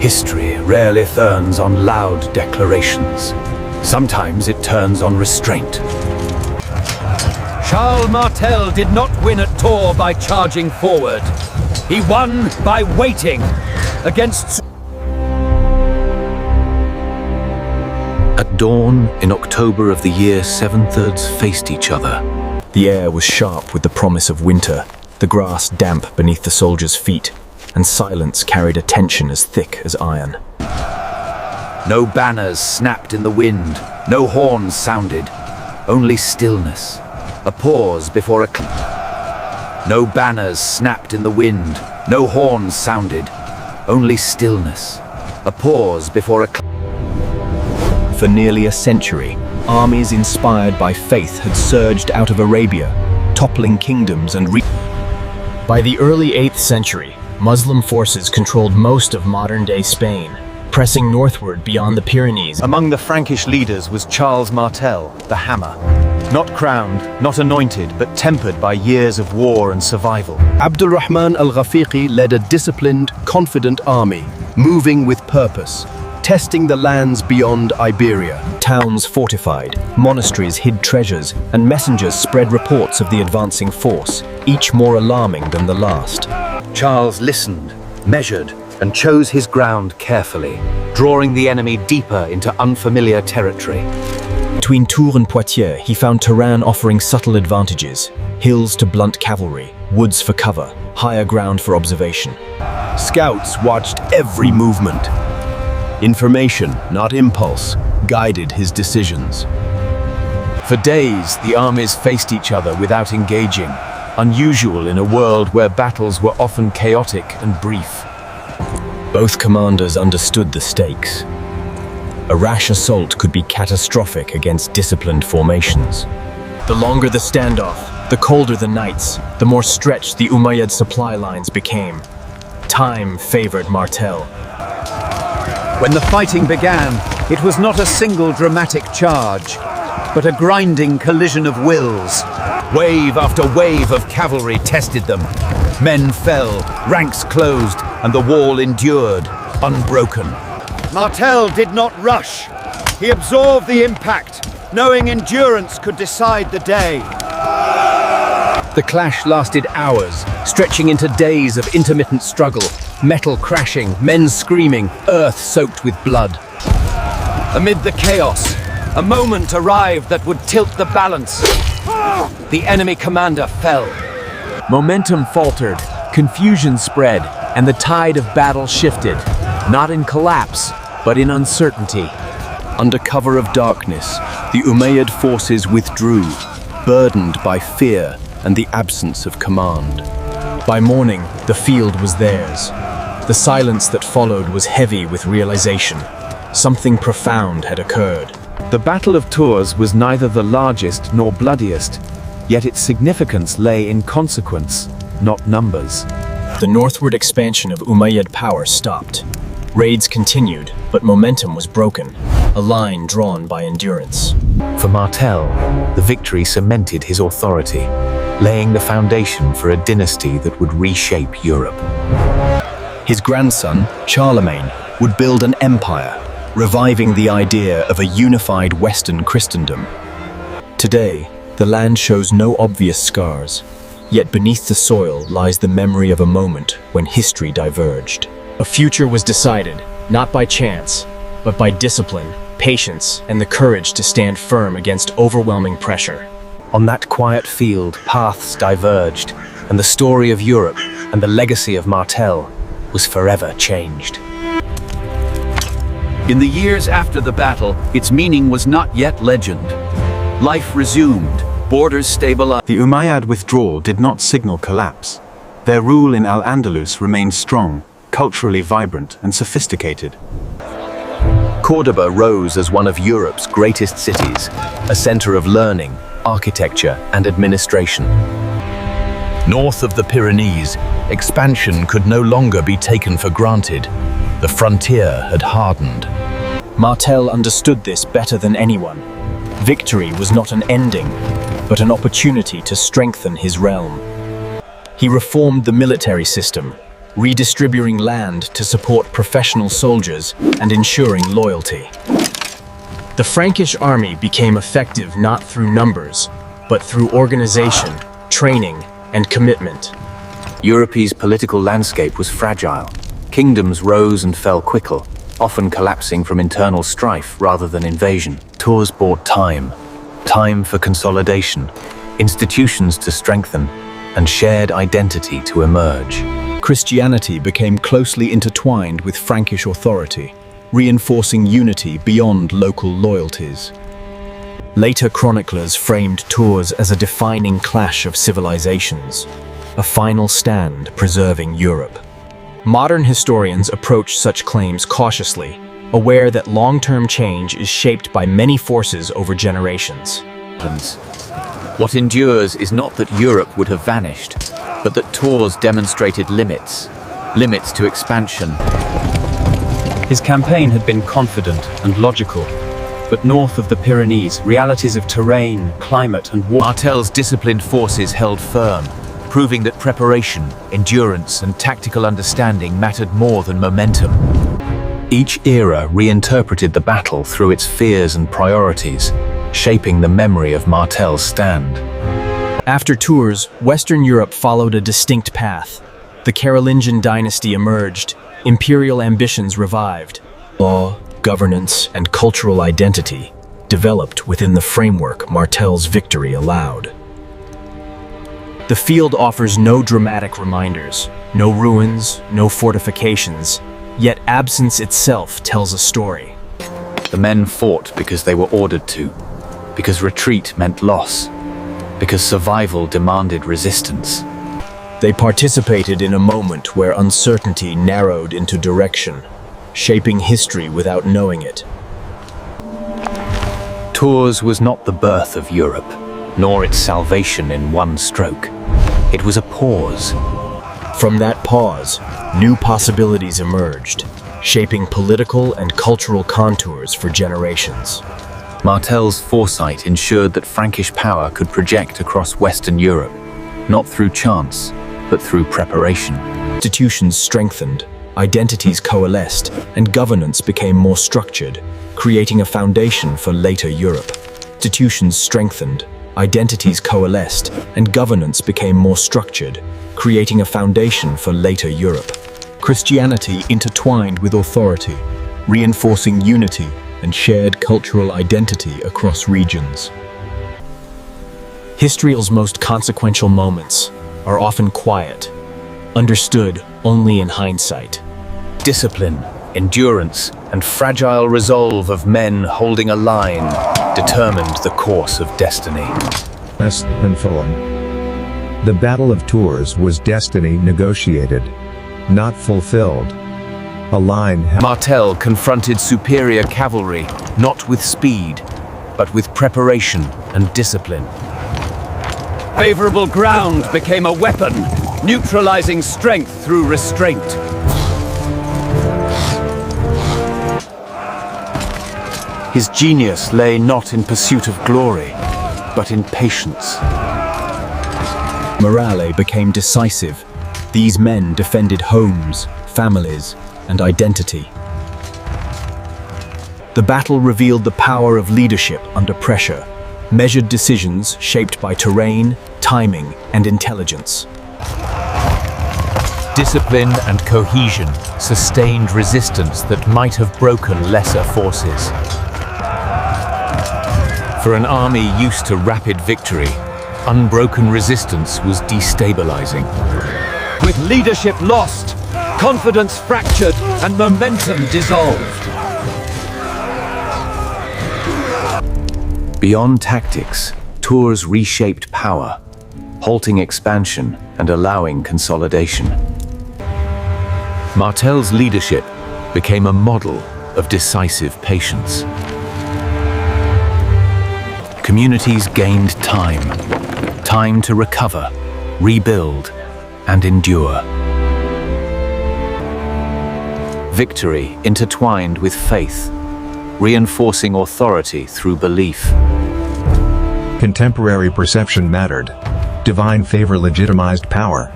History rarely turns on loud declarations. Sometimes it turns on restraint. Charles Martel did not win at Tours by charging forward. He won by waiting against... At dawn in October of the year, 7/3 faced each other. The air was sharp with the promise of winter, the grass damp beneath the soldiers' feet, and silence carried a tension as thick as iron. No banners snapped in the wind, no horns sounded, only stillness. A pause before a... No banners snapped in the wind, no horns sounded, only stillness. A pause before a... For nearly a century, armies inspired by faith had surged out of Arabia, toppling kingdoms and By the early 8th century, Muslim forces controlled most of modern-day Spain, pressing northward beyond the Pyrenees. Among the Frankish leaders was Charles Martel, the Hammer. Not crowned, not anointed, but tempered by years of war and survival. al-Rahman al-Ghafiqi led a disciplined, confident army, moving with purpose, testing the lands beyond Iberia. Towns fortified, monasteries hid treasures, and messengers spread reports of the advancing force, each more alarming than the last. Charles listened, measured, and chose his ground carefully, drawing the enemy deeper into unfamiliar territory. Between Tours and Poitiers, he found terrain offering subtle advantages: hills to blunt cavalry, woods for cover, higher ground for observation. Scouts watched every movement. Information, not impulse, guided his decisions. For days, the armies faced each other without engaging, unusual in a world where battles were often chaotic and brief. Both commanders understood the stakes. A rash assault could be catastrophic against disciplined formations. The longer the standoff, the colder the nights, the more stretched the Umayyad supply lines became. Time favored Martel. When the fighting began, it was not a single dramatic charge, but a grinding collision of wills. Wave after wave of cavalry tested them. Men fell, ranks closed, and the wall endured, unbroken. Martel did not rush. He absorbed the impact, knowing endurance could decide the day. The clash lasted hours, stretching into days of intermittent struggle, metal crashing, men screaming, earth soaked with blood. Amid the chaos, a moment arrived that would tilt the balance. The enemy commander fell. Momentum faltered, confusion spread, and the tide of battle shifted, not in collapse, but in uncertainty. Under cover of darkness, the Umayyad forces withdrew, burdened by fear and the absence of command. By morning, the field was theirs. The silence that followed was heavy with realization. Something profound had occurred. The Battle of Tours was neither the largest nor bloodiest, yet its significance lay in consequence, not numbers. The northward expansion of Umayyad power stopped. Raids continued, but momentum was broken, a line drawn by endurance. For Martel, the victory cemented his authority, laying the foundation for a dynasty that would reshape Europe. His grandson, Charlemagne, would build an empire, reviving the idea of a unified Western Christendom. Today, the land shows no obvious scars, yet beneath the soil lies the memory of a moment when history diverged. A future was decided, not by chance, but by discipline, patience, and the courage to stand firm against overwhelming pressure. On that quiet field, paths diverged, and the story of Europe and the legacy of Martel was forever changed. In the years after the battle, its meaning was not yet legend. Life resumed, borders stabilized. The Umayyad withdrawal did not signal collapse. Their rule in Al-Andalus remained strong, culturally vibrant and sophisticated. Cordoba rose as one of Europe's greatest cities, a center of learning, architecture, and administration. North of the Pyrenees, expansion could no longer be taken for granted. The frontier had hardened. Martel understood this better than anyone. Victory was not an ending, but an opportunity to strengthen his realm. He reformed the military system, redistributing land to support professional soldiers and ensuring loyalty. The Frankish army became effective not through numbers, but through organization, training, and commitment. Europe's political landscape was fragile. Kingdoms rose and fell quickly, often collapsing from internal strife rather than invasion. Tours bought time for consolidation, institutions to strengthen, and shared identity to emerge. Christianity became closely intertwined with Frankish authority, reinforcing unity beyond local loyalties. Later chroniclers framed Tours as a defining clash of civilizations, a final stand preserving Europe. Modern historians approach such claims cautiously, aware that long-term change is shaped by many forces over generations. What endures is not that Europe would have vanished, but that Tours demonstrated limits to expansion. His campaign had been confident and logical, but north of the Pyrenees, realities of terrain, climate, and war. Martel's disciplined forces held firm, proving that preparation, endurance, and tactical understanding mattered more than momentum. Each era reinterpreted the battle through its fears and priorities, shaping the memory of Martel's stand. After Tours, Western Europe followed a distinct path. The Carolingian dynasty emerged, imperial ambitions revived. Law, governance, and cultural identity developed within the framework Martel's victory allowed. The field offers no dramatic reminders, no ruins, no fortifications, yet absence itself tells a story. The men fought because they were ordered to, because retreat meant loss, because survival demanded resistance. They participated in a moment where uncertainty narrowed into direction, shaping history without knowing it. Tours was not the birth of Europe, nor its salvation in one stroke. It was a pause. From that pause, new possibilities emerged, shaping political and cultural contours for generations. Martel's foresight ensured that Frankish power could project across Western Europe, not through chance, but through preparation. Institutions strengthened, identities coalesced, and governance became more structured, creating a foundation for later Europe. Institutions strengthened, identities coalesced, and governance became more structured, creating a foundation for later Europe. Christianity intertwined with authority, reinforcing unity and shared cultural identity across regions. History's most consequential moments are often quiet, understood only in hindsight. Discipline, endurance, and fragile resolve of men holding a line determined the course of destiny. And Fulham. The Battle of Tours was destiny negotiated, not fulfilled. A line. Martel confronted superior cavalry, not with speed, but with preparation and discipline. Favorable ground became a weapon, neutralizing strength through restraint. His genius lay not in pursuit of glory, but in patience. Morale became decisive. These men defended homes, families, and identity. The battle revealed the power of leadership under pressure, measured decisions shaped by terrain, timing, and intelligence. Discipline and cohesion sustained resistance that might have broken lesser forces. For an army used to rapid victory, unbroken resistance was destabilizing. With leadership lost, confidence fractured, and momentum dissolved. Beyond tactics, Tours reshaped power, halting expansion and allowing consolidation. Martel's leadership became a model of decisive patience. Communities gained time to recover, rebuild, and endure. Victory intertwined with faith, reinforcing authority through belief. Contemporary perception mattered. Divine favor legitimized power.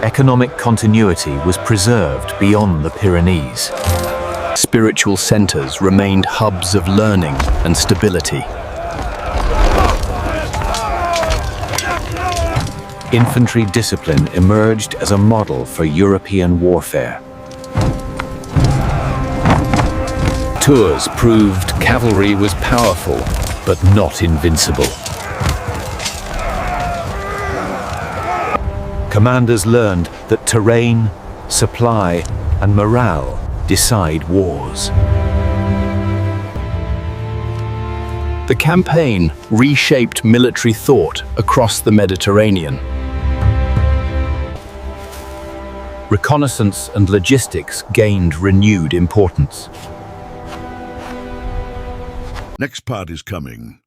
Economic continuity was preserved beyond the Pyrenees. Spiritual centers remained hubs of learning and stability. Infantry discipline emerged as a model for European warfare. Tours proved cavalry was powerful, but not invincible. Commanders learned that terrain, supply, and morale decide wars. The campaign reshaped military thought across the Mediterranean. Reconnaissance and logistics gained renewed importance. Next part is coming.